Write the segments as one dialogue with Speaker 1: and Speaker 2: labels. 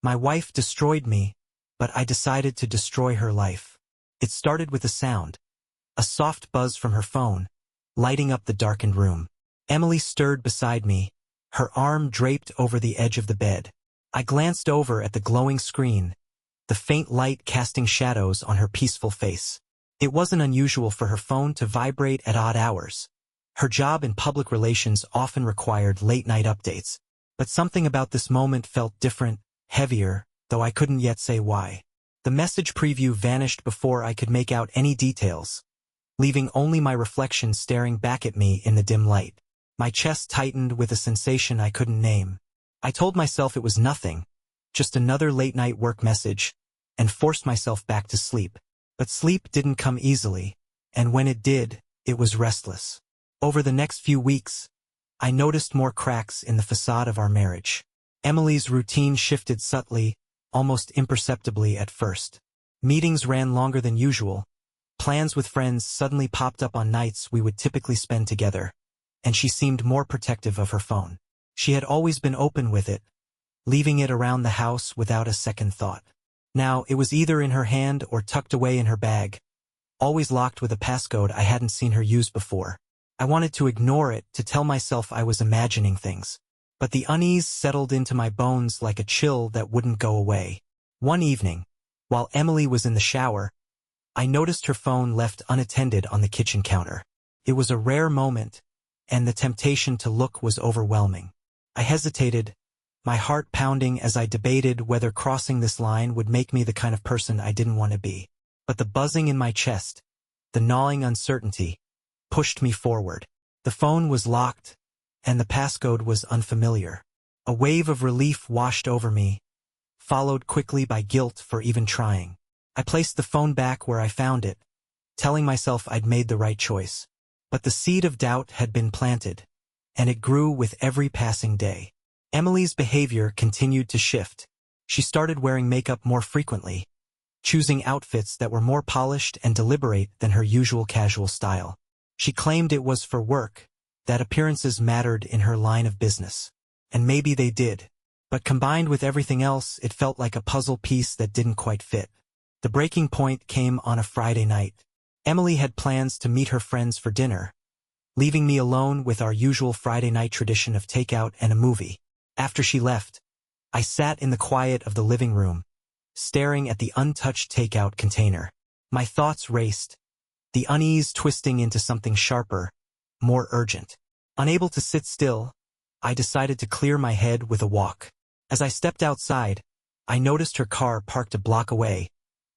Speaker 1: My wife destroyed me, but I decided to destroy her life. It started with a sound, a soft buzz from her phone, lighting up the darkened room. Emily stirred beside me, her arm draped over the edge of the bed. I glanced over at the glowing screen, the faint light casting shadows on her peaceful face. It wasn't unusual for her phone to vibrate at odd hours. Her job in public relations often required late-night updates, but something about this moment felt different, heavier, though I couldn't yet say why. The message preview vanished before I could make out any details, leaving only my reflection staring back at me in the dim light. My chest tightened with a sensation I couldn't name. I told myself it was nothing, just another late-night work message, and forced myself back to sleep. But sleep didn't come easily, and when it did, it was restless. Over the next few weeks, I noticed more cracks in the facade of our marriage. Emily's routine shifted subtly, almost imperceptibly at first. Meetings ran longer than usual. Plans with friends suddenly popped up on nights we would typically spend together, and she seemed more protective of her phone. She had always been open with it, leaving it around the house without a second thought. Now, it was either in her hand or tucked away in her bag, always locked with a passcode I hadn't seen her use before. I wanted to ignore it, to tell myself I was imagining things. But the unease settled into my bones like a chill that wouldn't go away. One evening, while Emily was in the shower, I noticed her phone left unattended on the kitchen counter. It was a rare moment, and the temptation to look was overwhelming. I hesitated, my heart pounding as I debated whether crossing this line would make me the kind of person I didn't want to be. But the buzzing in my chest, the gnawing uncertainty, pushed me forward. The phone was locked, and the passcode was unfamiliar. A wave of relief washed over me, followed quickly by guilt for even trying. I placed the phone back where I found it, telling myself I'd made the right choice. But the seed of doubt had been planted, and it grew with every passing day. Emily's behavior continued to shift. She started wearing makeup more frequently, choosing outfits that were more polished and deliberate than her usual casual style. She claimed it was for work, that appearances mattered in her line of business. And maybe they did. But combined with everything else, it felt like a puzzle piece that didn't quite fit. The breaking point came on a Friday night. Emily had plans to meet her friends for dinner, leaving me alone with our usual Friday night tradition of takeout and a movie. After she left, I sat in the quiet of the living room, staring at the untouched takeout container. My thoughts raced, the unease twisting into something sharper, more urgent. Unable to sit still, I decided to clear my head with a walk. As I stepped outside, I noticed her car parked a block away,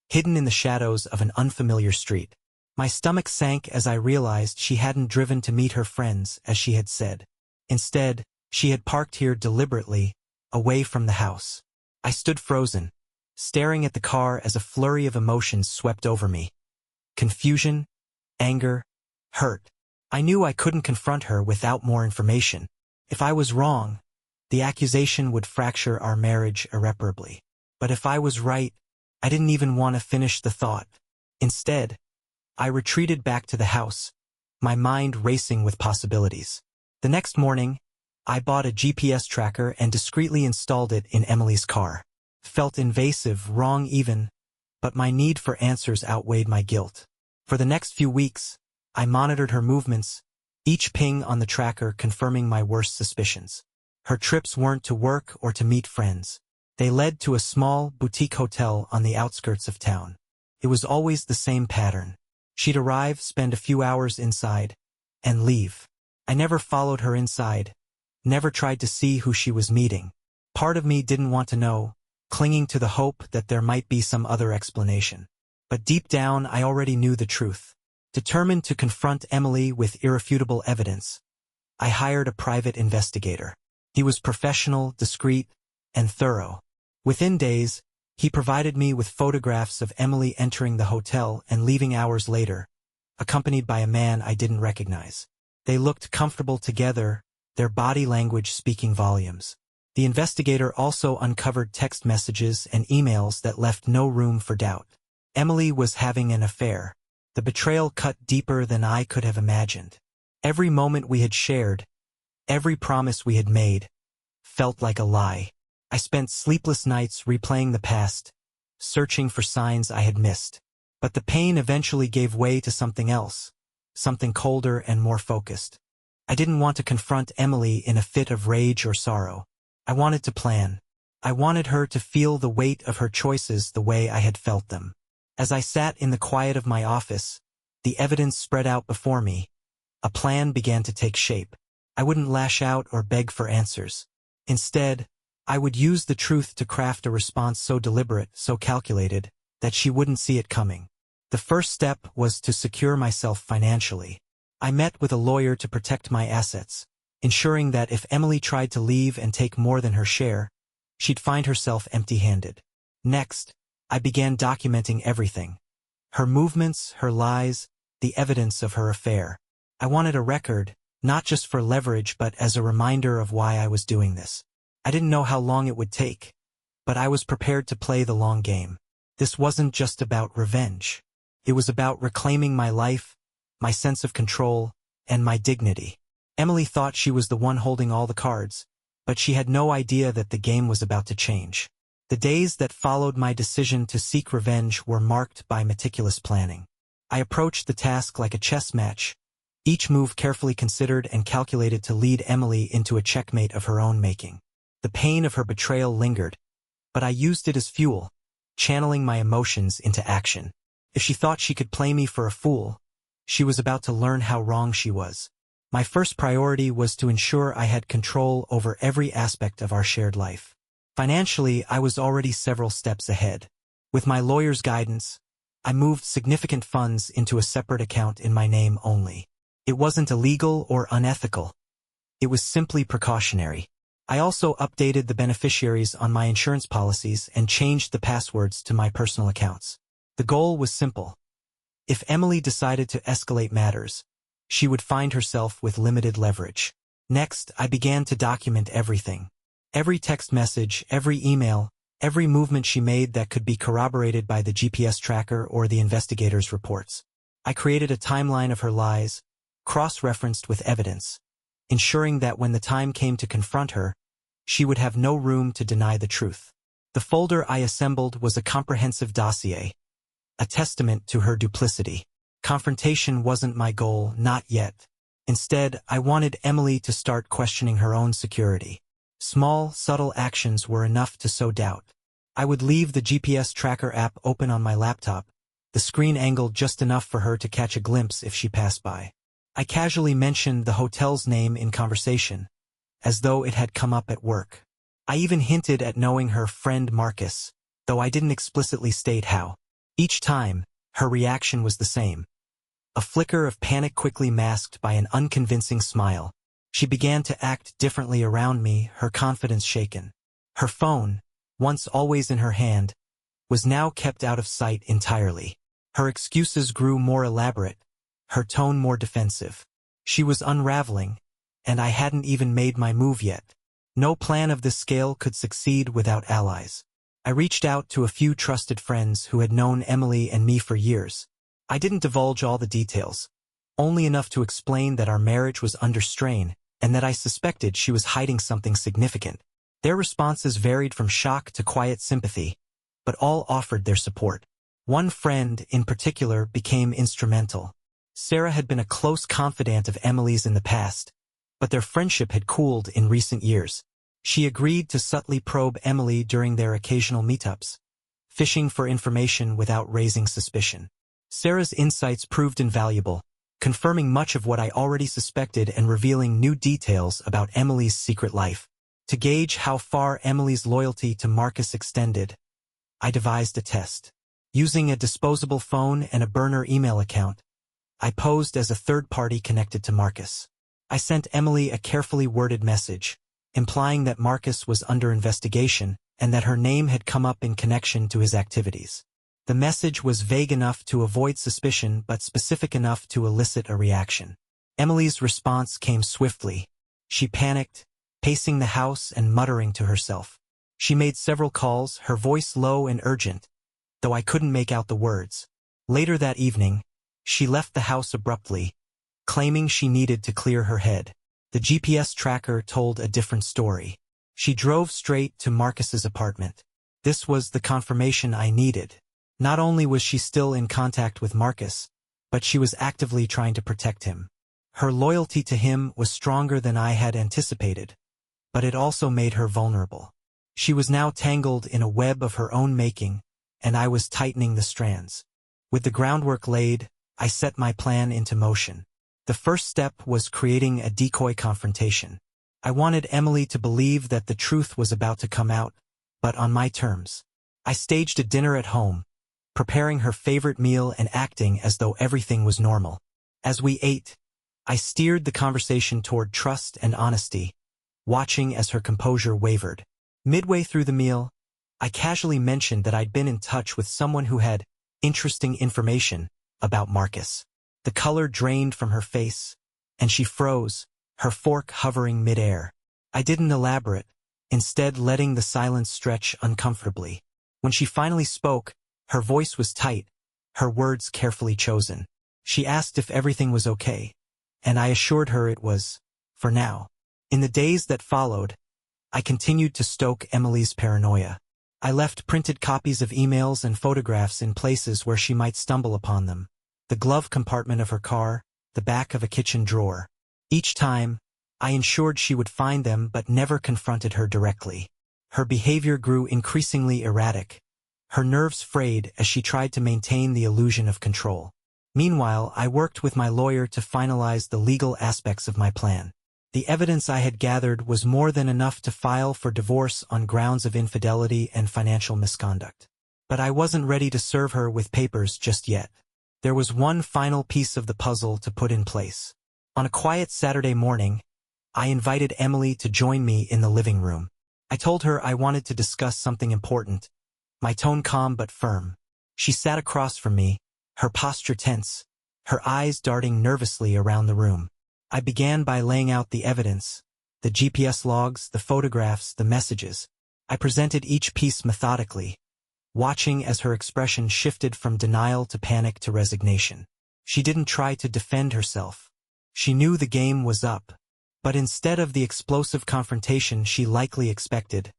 Speaker 1: hidden in the shadows of an unfamiliar street. My stomach sank as I realized she hadn't driven to meet her friends, as she had said. Instead, she had parked here deliberately, away from the house. I stood frozen, staring at the car as a flurry of emotions swept over me. Confusion, anger, hurt. I knew I couldn't confront her without more information. If I was wrong, the accusation would fracture our marriage irreparably. But if I was right, I didn't even want to finish the thought. Instead, I retreated back to the house, my mind racing with possibilities. The next morning, I bought a GPS tracker and discreetly installed it in Emily's car. Felt invasive, wrong even, but my need for answers outweighed my guilt. For the next few weeks, I monitored her movements, each ping on the tracker confirming my worst suspicions. Her trips weren't to work or to meet friends. They led to a small, boutique hotel on the outskirts of town. It was always the same pattern. She'd arrive, spend a few hours inside, and leave. I never followed her inside, never tried to see who she was meeting. Part of me didn't want to know, clinging to the hope that there might be some other explanation. But deep down, I already knew the truth. Determined to confront Emily with irrefutable evidence, I hired a private investigator. He was professional, discreet, and thorough. Within days, he provided me with photographs of Emily entering the hotel and leaving hours later, accompanied by a man I didn't recognize. They looked comfortable together, their body language speaking volumes. The investigator also uncovered text messages and emails that left no room for doubt. Emily was having an affair. The betrayal cut deeper than I could have imagined. Every moment we had shared, every promise we had made, felt like a lie. I spent sleepless nights replaying the past, searching for signs I had missed. But the pain eventually gave way to something else, something colder and more focused. I didn't want to confront Emily in a fit of rage or sorrow. I wanted to plan. I wanted her to feel the weight of her choices the way I had felt them. As I sat in the quiet of my office, the evidence spread out before me. A plan began to take shape. I wouldn't lash out or beg for answers. Instead, I would use the truth to craft a response so deliberate, so calculated, that she wouldn't see it coming. The first step was to secure myself financially. I met with a lawyer to protect my assets, ensuring that if Emily tried to leave and take more than her share, she'd find herself empty-handed. Next, I began documenting everything. Her movements, her lies, the evidence of her affair. I wanted a record, not just for leverage but as a reminder of why I was doing this. I didn't know how long it would take, but I was prepared to play the long game. This wasn't just about revenge. It was about reclaiming my life, my sense of control, and my dignity. Emily thought she was the one holding all the cards, but she had no idea that the game was about to change. The days that followed my decision to seek revenge were marked by meticulous planning. I approached the task like a chess match, each move carefully considered and calculated to lead Emily into a checkmate of her own making. The pain of her betrayal lingered, but I used it as fuel, channeling my emotions into action. If she thought she could play me for a fool, she was about to learn how wrong she was. My first priority was to ensure I had control over every aspect of our shared life. Financially, I was already several steps ahead. With my lawyer's guidance, I moved significant funds into a separate account in my name only. It wasn't illegal or unethical. It was simply precautionary. I also updated the beneficiaries on my insurance policies and changed the passwords to my personal accounts. The goal was simple. If Emily decided to escalate matters, she would find herself with limited leverage. Next, I began to document everything. Every text message, every email, every movement she made that could be corroborated by the GPS tracker or the investigator's reports. I created a timeline of her lies, cross-referenced with evidence, ensuring that when the time came to confront her, she would have no room to deny the truth. The folder I assembled was a comprehensive dossier, a testament to her duplicity. Confrontation wasn't my goal, not yet. Instead, I wanted Emily to start questioning her own security. Small, subtle actions were enough to sow doubt. I would leave the GPS tracker app open on my laptop, the screen angled just enough for her to catch a glimpse if she passed by. I casually mentioned the hotel's name in conversation, as though it had come up at work. I even hinted at knowing her friend Marcus, though I didn't explicitly state how. Each time, her reaction was the same. A flicker of panic quickly masked by an unconvincing smile. She began to act differently around me, her confidence shaken. Her phone, once always in her hand, was now kept out of sight entirely. Her excuses grew more elaborate, her tone more defensive. She was unraveling, and I hadn't even made my move yet. No plan of this scale could succeed without allies. I reached out to a few trusted friends who had known Emily and me for years. I didn't divulge all the details, only enough to explain that our marriage was under strain and that I suspected she was hiding something significant. Their responses varied from shock to quiet sympathy, but all offered their support. One friend, in particular, became instrumental. Sarah had been a close confidant of Emily's in the past, but their friendship had cooled in recent years. She agreed to subtly probe Emily during their occasional meetups, fishing for information without raising suspicion. Sarah's insights proved invaluable, confirming much of what I already suspected and revealing new details about Emily's secret life. To gauge how far Emily's loyalty to Marcus extended, I devised a test. Using a disposable phone and a burner email account, I posed as a third party connected to Marcus. I sent Emily a carefully worded message, implying that Marcus was under investigation and that her name had come up in connection to his activities. The message was vague enough to avoid suspicion but specific enough to elicit a reaction. Emily's response came swiftly. She panicked, pacing the house and muttering to herself. She made several calls, her voice low and urgent, though I couldn't make out the words. Later that evening, she left the house abruptly, claiming she needed to clear her head. The GPS tracker told a different story. She drove straight to Marcus's apartment. This was the confirmation I needed. Not only was she still in contact with Marcus, but she was actively trying to protect him. Her loyalty to him was stronger than I had anticipated, but it also made her vulnerable. She was now tangled in a web of her own making, and I was tightening the strands. With the groundwork laid, I set my plan into motion. The first step was creating a decoy confrontation. I wanted Emily to believe that the truth was about to come out, but on my terms. I staged a dinner at home, preparing her favorite meal and acting as though everything was normal. As we ate, I steered the conversation toward trust and honesty, watching as her composure wavered. Midway through the meal, I casually mentioned that I'd been in touch with someone who had interesting information about Marcus. The color drained from her face, and she froze, her fork hovering midair. I didn't elaborate, instead letting the silence stretch uncomfortably. When she finally spoke, her voice was tight, her words carefully chosen. She asked if everything was okay, and I assured her it was, for now. In the days that followed, I continued to stoke Emily's paranoia. I left printed copies of emails and photographs in places where she might stumble upon them. The glove compartment of her car, the back of a kitchen drawer. Each time, I ensured she would find them but never confronted her directly. Her behavior grew increasingly erratic. Her nerves frayed as she tried to maintain the illusion of control. Meanwhile, I worked with my lawyer to finalize the legal aspects of my plan. The evidence I had gathered was more than enough to file for divorce on grounds of infidelity and financial misconduct. But I wasn't ready to serve her with papers just yet. There was one final piece of the puzzle to put in place. On a quiet Saturday morning, I invited Emily to join me in the living room. I told her I wanted to discuss something important, my tone calm but firm. She sat across from me, her posture tense, her eyes darting nervously around the room. I began by laying out the evidence, the GPS logs, the photographs, the messages. I presented each piece methodically, watching as her expression shifted from denial to panic to resignation. She didn't try to defend herself. She knew the game was up. But instead of the explosive confrontation she likely expected,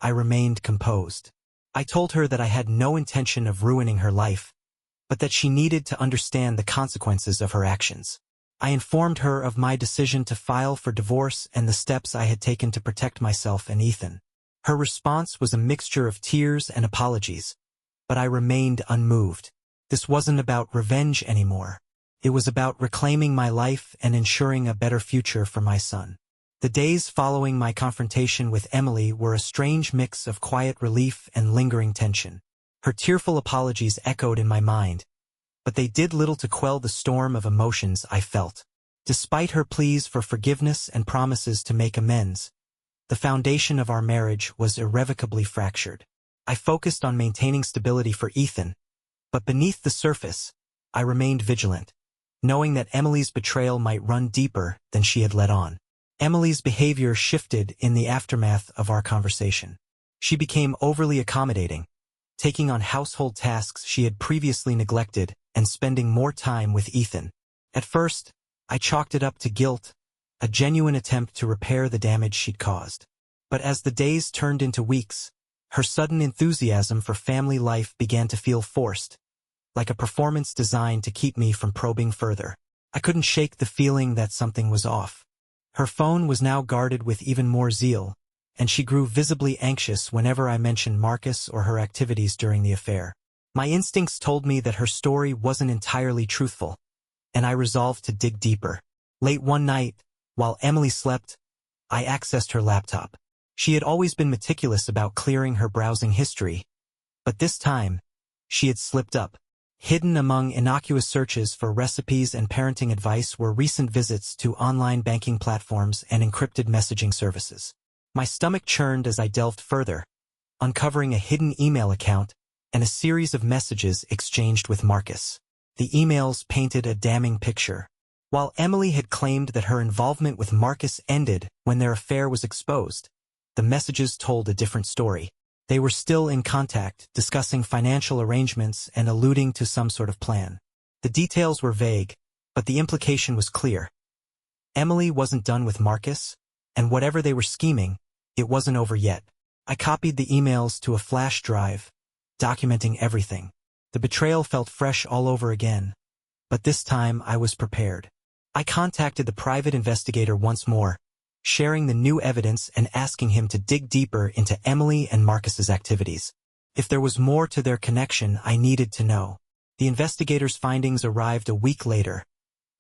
Speaker 1: I remained composed. I told her that I had no intention of ruining her life, but that she needed to understand the consequences of her actions. I informed her of my decision to file for divorce and the steps I had taken to protect myself and Ethan. Her response was a mixture of tears and apologies, but I remained unmoved. This wasn't about revenge anymore. It was about reclaiming my life and ensuring a better future for my son. The days following my confrontation with Emily were a strange mix of quiet relief and lingering tension. Her tearful apologies echoed in my mind, but they did little to quell the storm of emotions I felt. Despite her pleas for forgiveness and promises to make amends, the foundation of our marriage was irrevocably fractured. I focused on maintaining stability for Ethan, but beneath the surface, I remained vigilant, knowing that Emily's betrayal might run deeper than she had let on. Emily's behavior shifted in the aftermath of our conversation. She became overly accommodating, taking on household tasks she had previously neglected and spending more time with Ethan. At first, I chalked it up to guilt, a genuine attempt to repair the damage she'd caused. But as the days turned into weeks, her sudden enthusiasm for family life began to feel forced, like a performance designed to keep me from probing further. I couldn't shake the feeling that something was off. Her phone was now guarded with even more zeal, and she grew visibly anxious whenever I mentioned Marcus or her activities during the affair. My instincts told me that her story wasn't entirely truthful, and I resolved to dig deeper. Late one night, while Emily slept, I accessed her laptop. She had always been meticulous about clearing her browsing history, but this time, she had slipped up. Hidden among innocuous searches for recipes and parenting advice were recent visits to online banking platforms and encrypted messaging services. My stomach churned as I delved further, uncovering a hidden email account and a series of messages exchanged with Marcus. The emails painted a damning picture. While Emily had claimed that her involvement with Marcus ended when their affair was exposed, the messages told a different story. They were still in contact, discussing financial arrangements and alluding to some sort of plan. The details were vague, but the implication was clear. Emily wasn't done with Marcus, and whatever they were scheming, it wasn't over yet. I copied the emails to a flash drive, documenting everything. The betrayal felt fresh all over again, but this time I was prepared. I contacted the private investigator once more, sharing the new evidence and asking him to dig deeper into Emily and Marcus's activities. If there was more to their connection, I needed to know. The investigator's findings arrived a week later,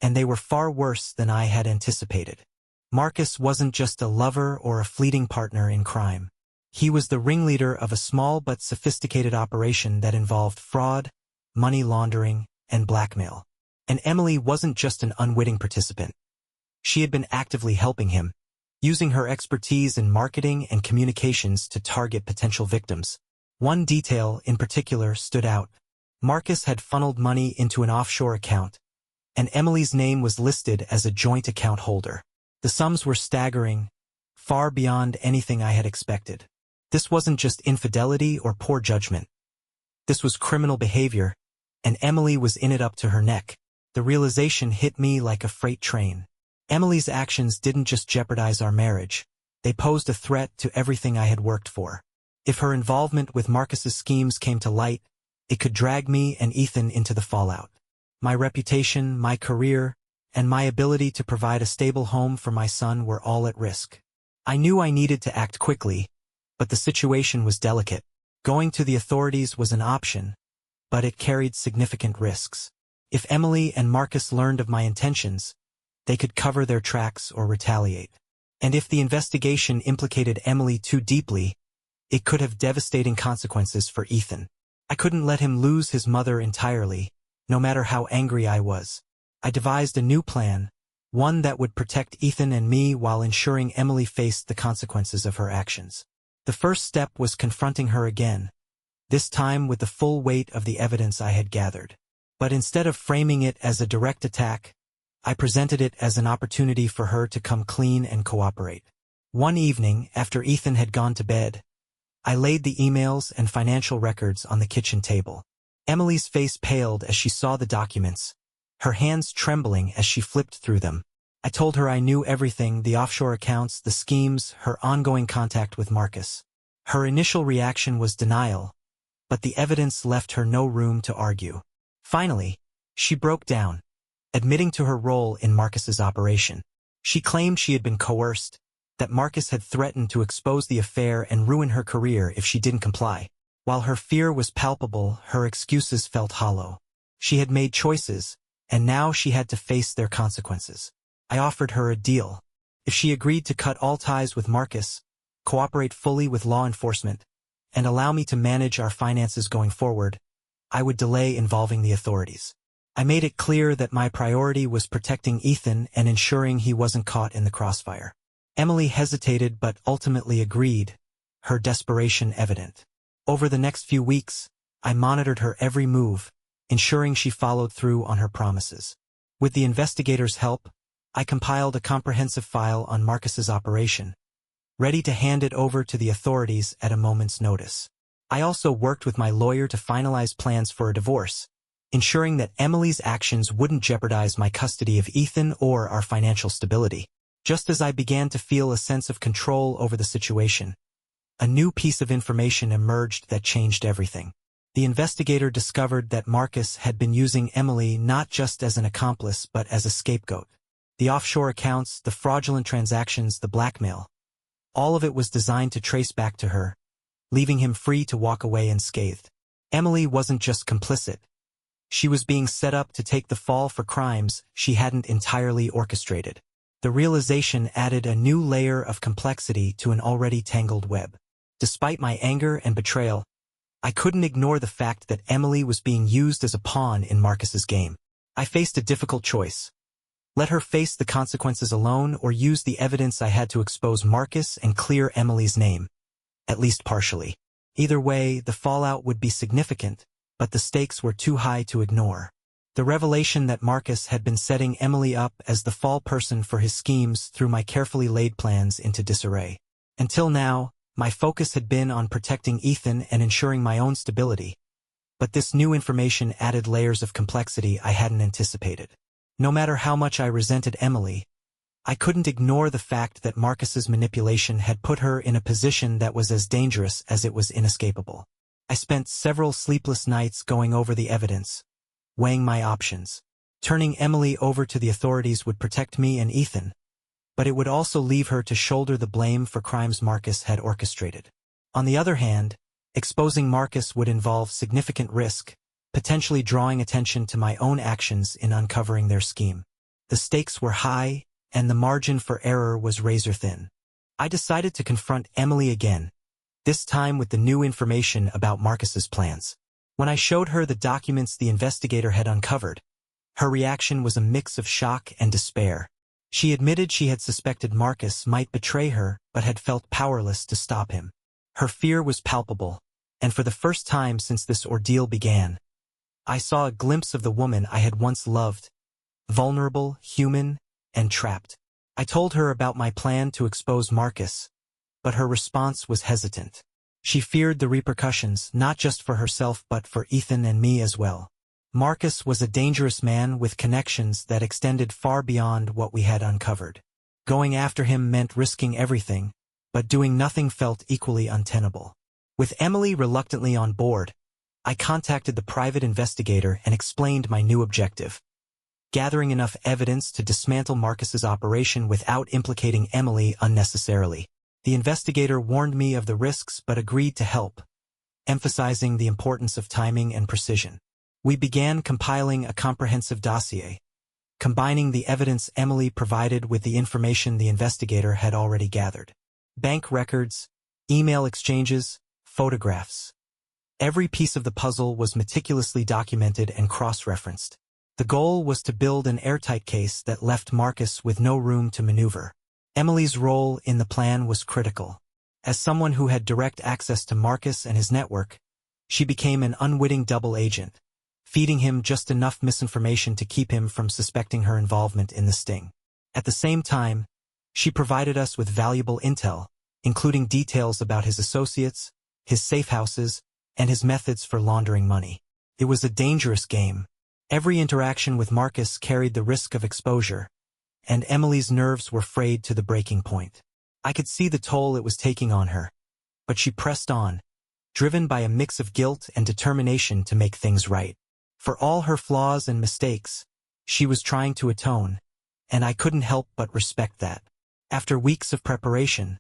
Speaker 1: and they were far worse than I had anticipated. Marcus wasn't just a lover or a fleeting partner in crime. He was the ringleader of a small but sophisticated operation that involved fraud, money laundering, and blackmail. And Emily wasn't just an unwitting participant. She had been actively helping him, using her expertise in marketing and communications to target potential victims. One detail in particular stood out. Marcus had funneled money into an offshore account, and Emily's name was listed as a joint account holder. The sums were staggering, far beyond anything I had expected. This wasn't just infidelity or poor judgment. This was criminal behavior, and Emily was in it up to her neck. The realization hit me like a freight train. Emily's actions didn't just jeopardize our marriage, they posed a threat to everything I had worked for. If her involvement with Marcus's schemes came to light, it could drag me and Ethan into the fallout. My reputation, my career, and my ability to provide a stable home for my son were all at risk. I knew I needed to act quickly, but the situation was delicate. Going to the authorities was an option, but it carried significant risks. If Emily and Marcus learned of my intentions, they could cover their tracks or retaliate. And if the investigation implicated Emily too deeply, it could have devastating consequences for Ethan. I couldn't let him lose his mother entirely, no matter how angry I was. I devised a new plan, one that would protect Ethan and me while ensuring Emily faced the consequences of her actions. The first step was confronting her again, this time with the full weight of the evidence I had gathered. But instead of framing it as a direct attack, I presented it as an opportunity for her to come clean and cooperate. One evening, after Ethan had gone to bed, I laid the emails and financial records on the kitchen table. Emily's face paled as she saw the documents, her hands trembling as she flipped through them. I told her I knew everything, the offshore accounts, the schemes, her ongoing contact with Marcus. Her initial reaction was denial, but the evidence left her no room to argue. Finally, she broke down, admitting to her role in Marcus's operation. She claimed she had been coerced, that Marcus had threatened to expose the affair and ruin her career if she didn't comply. While her fear was palpable, her excuses felt hollow. She had made choices, and now she had to face their consequences. I offered her a deal. If she agreed to cut all ties with Marcus, cooperate fully with law enforcement, and allow me to manage our finances going forward, I would delay involving the authorities. I made it clear that my priority was protecting Ethan and ensuring he wasn't caught in the crossfire. Emily hesitated but ultimately agreed, her desperation evident. Over the next few weeks, I monitored her every move, ensuring she followed through on her promises. With the investigators' help, I compiled a comprehensive file on Marcus's operation, ready to hand it over to the authorities at a moment's notice. I also worked with my lawyer to finalize plans for a divorce, ensuring that Emily's actions wouldn't jeopardize my custody of Ethan or our financial stability. Just as I began to feel a sense of control over the situation, a new piece of information emerged that changed everything. The investigator discovered that Marcus had been using Emily not just as an accomplice but as a scapegoat. The offshore accounts, the fraudulent transactions, the blackmail, all of it was designed to trace back to her, leaving him free to walk away unscathed. Emily wasn't just complicit. She was being set up to take the fall for crimes she hadn't entirely orchestrated. The realization added a new layer of complexity to an already tangled web. Despite my anger and betrayal, I couldn't ignore the fact that Emily was being used as a pawn in Marcus's game. I faced a difficult choice. Let her face the consequences alone or use the evidence I had to expose Marcus and clear Emily's name, at least partially. Either way, the fallout would be significant, but the stakes were too high to ignore. The revelation that Marcus had been setting Emily up as the fall person for his schemes threw my carefully laid plans into disarray. Until now, my focus had been on protecting Ethan and ensuring my own stability, but this new information added layers of complexity I hadn't anticipated. No matter how much I resented Emily, I couldn't ignore the fact that Marcus's manipulation had put her in a position that was as dangerous as it was inescapable. I spent several sleepless nights going over the evidence, weighing my options. Turning Emily over to the authorities would protect me and Ethan, but it would also leave her to shoulder the blame for crimes Marcus had orchestrated. On the other hand, exposing Marcus would involve significant risk, potentially drawing attention to my own actions in uncovering their scheme. The stakes were high, and the margin for error was razor-thin. I decided to confront Emily again, this time with the new information about Marcus's plans. When I showed her the documents the investigator had uncovered, her reaction was a mix of shock and despair. She admitted she had suspected Marcus might betray her but had felt powerless to stop him. Her fear was palpable, and for the first time since this ordeal began, I saw a glimpse of the woman I had once loved, vulnerable, human, and trapped. I told her about my plan to expose Marcus, but her response was hesitant. She feared the repercussions, not just for herself but for Ethan and me as well. Marcus was a dangerous man with connections that extended far beyond what we had uncovered. Going after him meant risking everything, but doing nothing felt equally untenable. With Emily reluctantly on board, I contacted the private investigator and explained my new objective: gathering enough evidence to dismantle Marcus's operation without implicating Emily unnecessarily. The investigator warned me of the risks but agreed to help, emphasizing the importance of timing and precision. We began compiling a comprehensive dossier, combining the evidence Emily provided with the information the investigator had already gathered. Bank records, email exchanges, photographs. Every piece of the puzzle was meticulously documented and cross-referenced. The goal was to build an airtight case that left Marcus with no room to maneuver. Emily's role in the plan was critical. As someone who had direct access to Marcus and his network, she became an unwitting double agent, feeding him just enough misinformation to keep him from suspecting her involvement in the sting. At the same time, she provided us with valuable intel, including details about his associates, his safe houses, and his methods for laundering money. It was a dangerous game. Every interaction with Marcus carried the risk of exposure, and Emily's nerves were frayed to the breaking point. I could see the toll it was taking on her, but she pressed on, driven by a mix of guilt and determination to make things right. For all her flaws and mistakes, she was trying to atone, and I couldn't help but respect that. After weeks of preparation,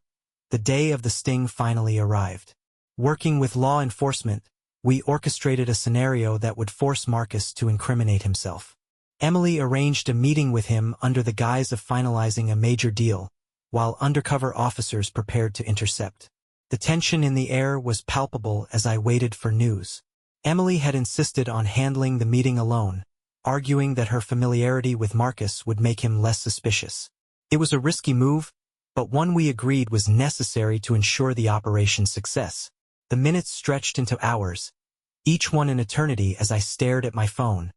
Speaker 1: the day of the sting finally arrived. Working with law enforcement, we orchestrated a scenario that would force Marcus to incriminate himself. Emily arranged a meeting with him under the guise of finalizing a major deal, while undercover officers prepared to intercept. The tension in the air was palpable as I waited for news. Emily had insisted on handling the meeting alone, arguing that her familiarity with Marcus would make him less suspicious. It was a risky move, but one we agreed was necessary to ensure the operation's success. The minutes stretched into hours, each one an eternity as I stared at my phone,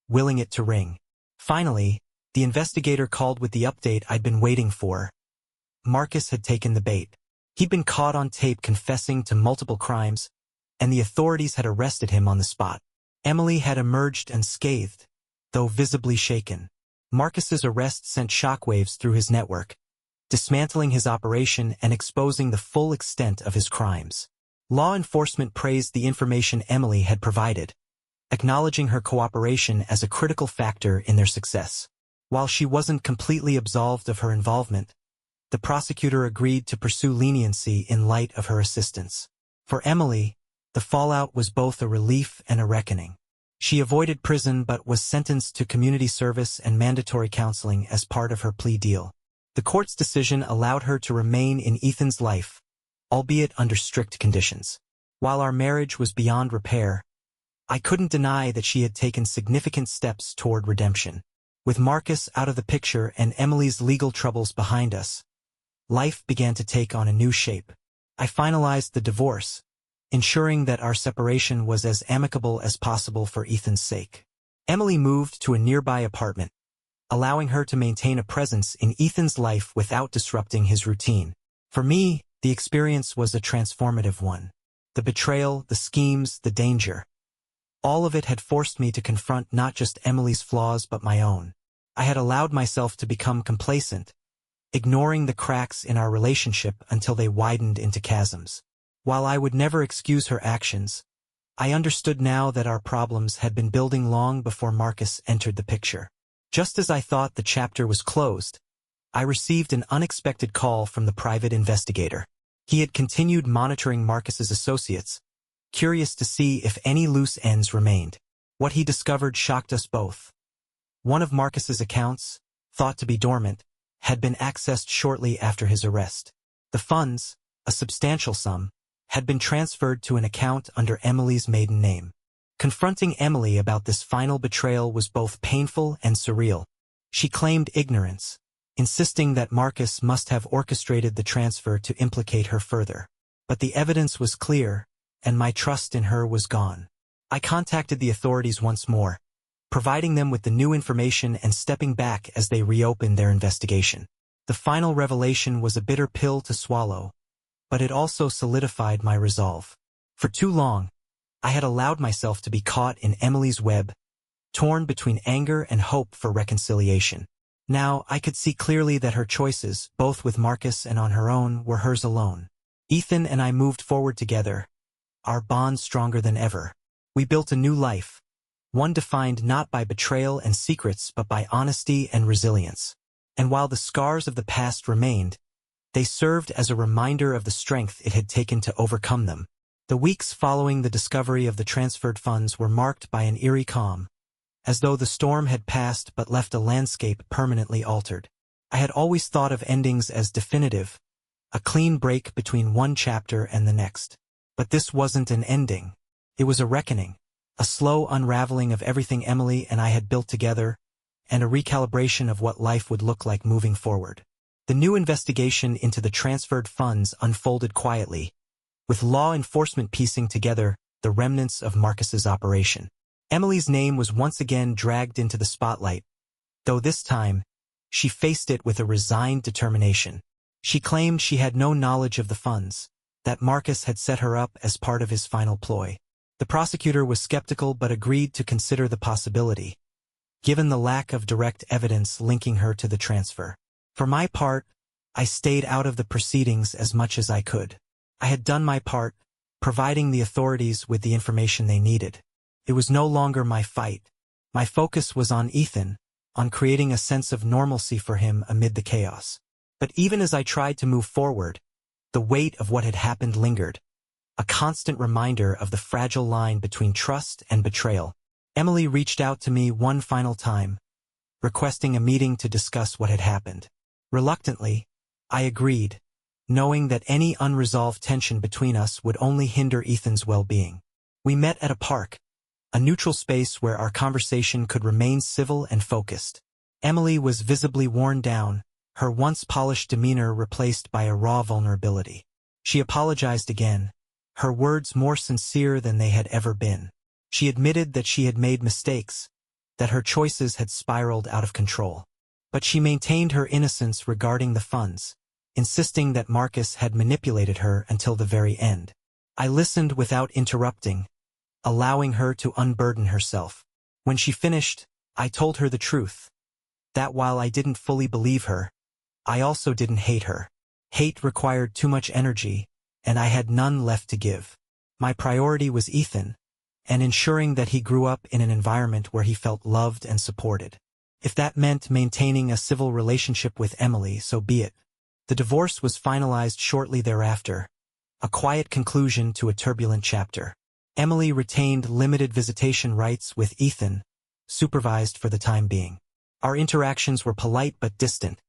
Speaker 1: willing it to ring. Finally, the investigator called with the update I'd been waiting for. Marcus had taken the bait. He'd been caught on tape confessing to multiple crimes, and the authorities had arrested him on the spot. Emily had emerged unscathed, though visibly shaken. Marcus's arrest sent shockwaves through his network, dismantling his operation and exposing the full extent of his crimes. Law enforcement praised the information Emily had provided, acknowledging her cooperation as a critical factor in their success. While she wasn't completely absolved of her involvement, the prosecutor agreed to pursue leniency in light of her assistance. For Emily, the fallout was both a relief and a reckoning. She avoided prison but was sentenced to community service and mandatory counseling as part of her plea deal. The court's decision allowed her to remain in Ethan's life, albeit under strict conditions. While our marriage was beyond repair, I couldn't deny that she had taken significant steps toward redemption. With Marcus out of the picture and Emily's legal troubles behind us, life began to take on a new shape. I finalized the divorce, ensuring that our separation was as amicable as possible for Ethan's sake. Emily moved to a nearby apartment, allowing her to maintain a presence in Ethan's life without disrupting his routine. For me, the experience was a transformative one. The betrayal, the schemes, the danger. All of it had forced me to confront not just Emily's flaws but my own. I had allowed myself to become complacent, ignoring the cracks in our relationship until they widened into chasms. While I would never excuse her actions, I understood now that our problems had been building long before Marcus entered the picture. Just as I thought the chapter was closed, I received an unexpected call from the private investigator. He had continued monitoring Marcus's associates, curious to see if any loose ends remained. What he discovered shocked us both. One of Marcus's accounts, thought to be dormant, had been accessed shortly after his arrest. The funds, a substantial sum, had been transferred to an account under Emily's maiden name. Confronting Emily about this final betrayal was both painful and surreal. She claimed ignorance, insisting that Marcus must have orchestrated the transfer to implicate her further. But the evidence was clear, and my trust in her was gone. I contacted the authorities once more, providing them with the new information and stepping back as they reopened their investigation. The final revelation was a bitter pill to swallow, but it also solidified my resolve. For too long, I had allowed myself to be caught in Emily's web, torn between anger and hope for reconciliation. Now I could see clearly that her choices, both with Marcus and on her own, were hers alone. Ethan and I moved forward together, our bond stronger than ever. We built a new life, one defined not by betrayal and secrets but by honesty and resilience. And while the scars of the past remained, they served as a reminder of the strength it had taken to overcome them. The weeks following the discovery of the transferred funds were marked by an eerie calm, as though the storm had passed but left a landscape permanently altered. I had always thought of endings as definitive, a clean break between one chapter and the next. But this wasn't an ending. It was a reckoning, a slow unraveling of everything Emily and I had built together, and a recalibration of what life would look like moving forward. The new investigation into the transferred funds unfolded quietly, with law enforcement piecing together the remnants of Marcus's operation. Emily's name was once again dragged into the spotlight, though this time, she faced it with a resigned determination. She claimed she had no knowledge of the funds, that Marcus had set her up as part of his final ploy. The prosecutor was skeptical but agreed to consider the possibility, given the lack of direct evidence linking her to the transfer. For my part, I stayed out of the proceedings as much as I could. I had done my part, providing the authorities with the information they needed. It was no longer my fight. My focus was on Ethan, on creating a sense of normalcy for him amid the chaos. But even as I tried to move forward, the weight of what had happened lingered, a constant reminder of the fragile line between trust and betrayal. Emily reached out to me one final time, requesting a meeting to discuss what had happened. Reluctantly, I agreed, knowing that any unresolved tension between us would only hinder Ethan's well-being. We met at a park, a neutral space where our conversation could remain civil and focused. Emily was visibly worn down, her once polished demeanor replaced by a raw vulnerability. She apologized again, her words more sincere than they had ever been. She admitted that she had made mistakes, that her choices had spiraled out of control. But she maintained her innocence regarding the funds, insisting that Marcus had manipulated her until the very end. I listened without interrupting, allowing her to unburden herself. When she finished, I told her the truth, that while I didn't fully believe her, I also didn't hate her. Hate required too much energy, and I had none left to give. My priority was Ethan, and ensuring that he grew up in an environment where he felt loved and supported. If that meant maintaining a civil relationship with Emily, so be it. The divorce was finalized shortly thereafter, a quiet conclusion to a turbulent chapter. Emily retained limited visitation rights with Ethan, supervised for the time being. Our interactions were polite but distant,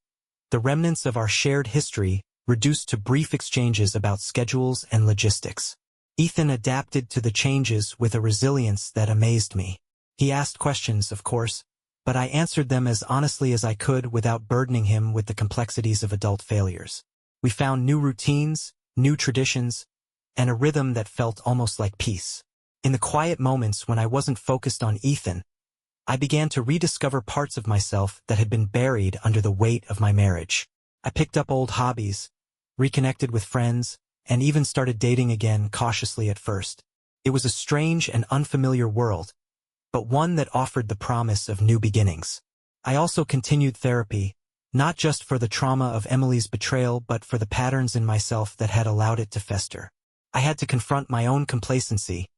Speaker 1: the remnants of our shared history reduced to brief exchanges about schedules and logistics. Ethan adapted to the changes with a resilience that amazed me. He asked questions, of course, but I answered them as honestly as I could without burdening him with the complexities of adult failures. We found new routines, new traditions, and a rhythm that felt almost like peace. In the quiet moments when I wasn't focused on Ethan, I began to rediscover parts of myself that had been buried under the weight of my marriage. I picked up old hobbies, reconnected with friends, and even started dating again cautiously at first. It was a strange and unfamiliar world, but one that offered the promise of new beginnings. I also continued therapy, Not just for the trauma of Emily's betrayal but for the patterns in myself that had allowed it to fester. I had to confront my own complacency,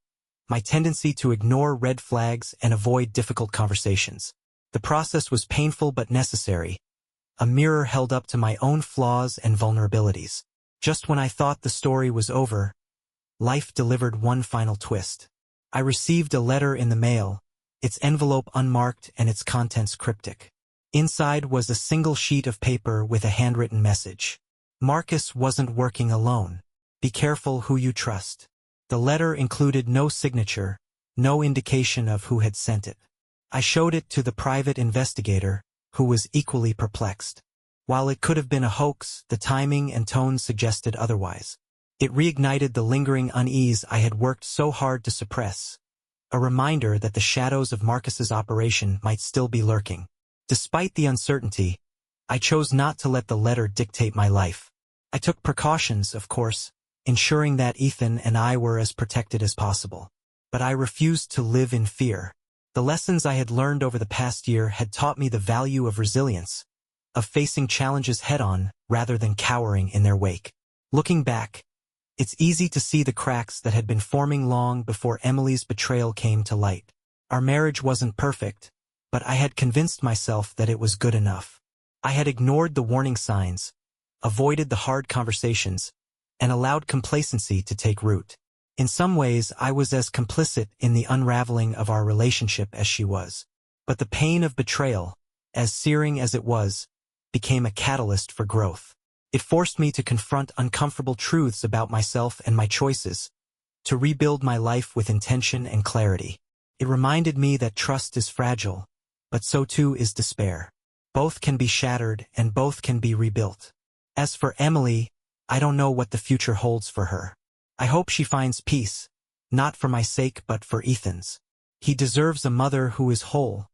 Speaker 1: my tendency to ignore red flags and avoid difficult conversations. The process was painful but necessary, a mirror held up to my own flaws and vulnerabilities. Just when I thought the story was over, life delivered one final twist. I received a letter in the mail, its envelope unmarked and its contents cryptic. Inside was a single sheet of paper with a handwritten message. Marcus wasn't working alone. Be careful who you trust. The letter included no signature, no indication of who had sent it. I showed it to the private investigator, who was equally perplexed. While it could have been a hoax, the timing and tone suggested otherwise. It reignited the lingering unease I had worked so hard to suppress, a reminder that the shadows of Marcus's operation might still be lurking. Despite the uncertainty, I chose not to let the letter dictate my life. I took precautions, of course, ensuring that Ethan and I were as protected as possible. But I refused to live in fear. The lessons I had learned over the past year had taught me the value of resilience, of facing challenges head-on rather than cowering in their wake. Looking back, it's easy to see the cracks that had been forming long before Emily's betrayal came to light. Our marriage wasn't perfect, but I had convinced myself that it was good enough. I had ignored the warning signs, avoided the hard conversations, and allowed complacency to take root. In some ways, I was as complicit in the unraveling of our relationship as she was. But the pain of betrayal, as searing as it was, became a catalyst for growth. It forced me to confront uncomfortable truths about myself and my choices, to rebuild my life with intention and clarity. It reminded me that trust is fragile, but so too is despair. Both can be shattered and both can be rebuilt. As for Emily, I don't know what the future holds for her. I hope she finds peace, not for my sake but for Ethan's. He deserves a mother who is whole,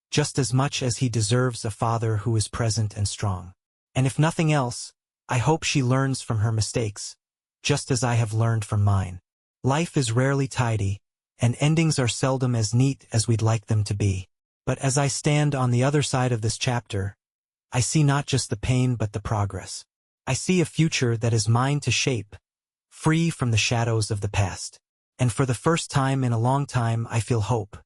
Speaker 1: just as much as he deserves a father who is present and strong. And if nothing else, I hope she learns from her mistakes, just as I have learned from mine. Life is rarely tidy, and endings are seldom as neat as we'd like them to be. But as I stand on the other side of this chapter, I see not just the pain but the progress. I see a future that is mine to shape, free from the shadows of the past. And for the first time in a long time I feel hope.